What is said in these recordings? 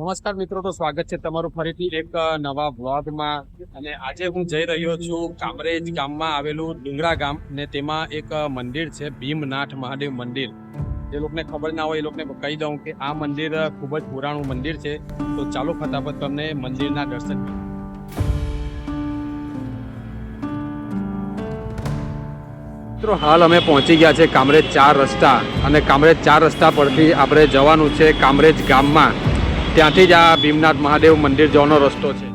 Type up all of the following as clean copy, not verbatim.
નમસ્કાર મિત્રો, તો સ્વાગત છે તમારું ફરીથી એક નવા વ્લોગમાં. અને આજે હું જઈ રહ્યો છું કામરેજ ગામમાં આવેલું ડુંગરા ગામ, ને તેમાં એક મંદિર છે ભીમનાથ મહાદેવ મંદિર. જે લોકોને ખબર ના હોય એ લોકોને કહી દઉં કે આ મંદિર ખૂબ જ પુરાણું મંદિર છે. તો ચાલો ફટાફટ તમને મંદિરના દર્શન કરીએ. મિત્રો હાલ અમે પહોંચી ગયા છે કામરેજ 4 રસ્તા, અને કામરેજ 4 રસ્તા પરથી આપણે જવાનું છે કામરેજ ગામમાં. ત્યાંથી જ આ ભીમનાથ મહાદેવ મંદિર જવાનો રસ્તો છે.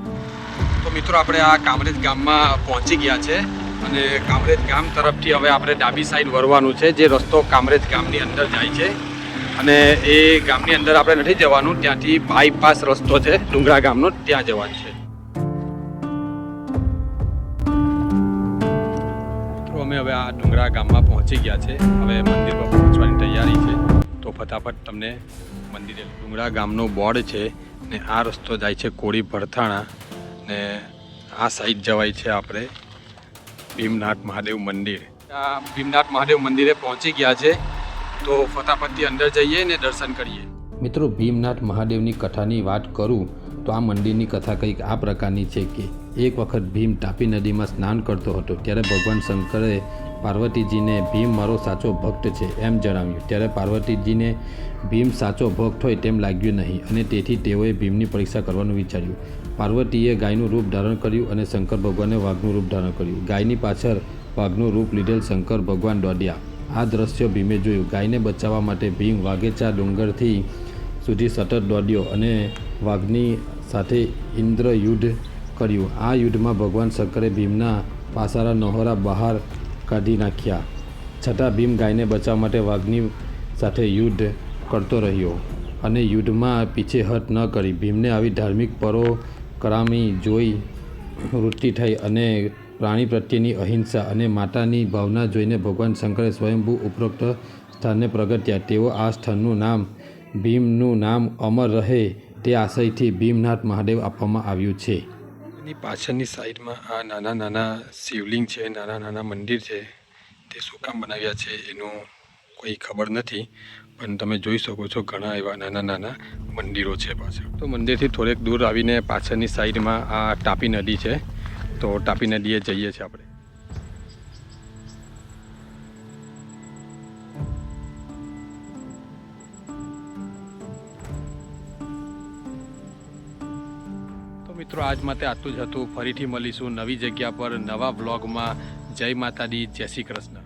તો મિત્રો આપણે આ કામરેજ ગામમાં પહોંચી ગયા છે, અને કામરેજ ગામ તરફથી હવે આપણે ડાબી સાઈડ વળવાનું છે. જે રસ્તો કામરેજ ગામની અંદર જાય છે, અને એ ગામની અંદર આપણે નથી જવાનું, ત્યાંથી બાયપાસ રસ્તો છે ડુંગરા ગામનો, ત્યાં જવાનું છે. અમે હવે આ ડુંગરા ગામમાં પહોંચી ગયા છે. હવે મંદિર પર પહોંચવાની તૈયારી છે. તો ફટાફટ તમને મંદિરે, ડુંગરા ગામનો બોર્ડ છે, ને આ રસ્તો જાય છે કોળી ભરથાણા, ને આ સાઈડ જવાય છે આપણે ભીમનાથ મહાદેવ મંદિર. આ ભીમનાથ મહાદેવ મંદિરે પહોંચી ગયા છે, તો ફટાફટથી અંદર જઈએ ને દર્શન કરીએ. મિત્રો, ભીમનાથ મહાદેવની કથાની વાત કરું તો આ મંદિરની કથા કંઈક આ પ્રકારની છે કે એક વખત ભીમ તાપી નદીમાં સ્નાન કરતો હતો. ત્યારે ભગવાન શંકરે પાર્વતીજીને ભીમ મારો સાચો ભક્ત છે એમ જણાવ્યું. ત્યારે પાર્વતીજીને ભીમ સાચો ભક્ત હોય તેમ લાગ્યું નહીં, અને તેથી તેઓએ ભીમની પરીક્ષા કરવાનું વિચાર્યું. પાર્વતીએ ગાયનું રૂપ ધારણ કર્યું અને શંકર ભગવાને વાઘનું રૂપ ધારણ કર્યું. ગાયની પાછળ વાઘનું રૂપ લીધેલ શંકર ભગવાન દોડ્યા. આ દ્રશ્ય ભીમે જોયું. ગાયને બચાવવા માટે ભીમ વાઘેચા ડુંગરથી સુધી સતત દોડ્યો અને વાઘની સાથે ઇન્દ્ર યુદ્ધ કર્યું. આ યુદ્ધમાં ભગવાન શંકરે ભીમના પાસારા નહોરા બહાર કાઢી નાખ્યા. છતાં ભીમ ગાયને બચાવવા માટે વાઘની સાથે યુદ્ધ કરતો રહ્યો, અને યુદ્ધમાં પીછેહટ ન કરી. ભીમને આવી ધાર્મિક પરોકરામી જોઈ વૃત્તિ થઈ, અને પ્રાણી પ્રત્યેની અહિંસા અને માતાની ભાવના જોઈને ભગવાન શંકરે સ્વયંભૂ ઉપરોક્ત સ્થાનને પ્રગટ્યા. તેઓ આ સ્થાનનું નામ, ભીમનું નામ અમર રહે તે આશયથી ભીમનાથ મહાદેવ આપવામાં આવ્યું છે. એની પાછળની સાઈડમાં આ નાના નાના શિવલિંગ છે, નાના નાના મંદિર છે. તે શું કામ બનાવ્યા છે એનું કોઈ ખબર નથી, પણ તમે જોઈ શકો છો ઘણા એવા નાના નાના મંદિરો છે પાછળ. તો મંદિરથી થોડેક દૂર આવીને પાછળની સાઈડમાં આ તાપી નદી છે, તો તાપી નદીએ જઈએ છીએ આપણે. મિત્રો આજ માટે આટલું જ હતું. ફરીથી મળીશું નવી જગ્યા પર નવા વ્લોગમાં. જય માતાજી, જય શ્રી કૃષ્ણ.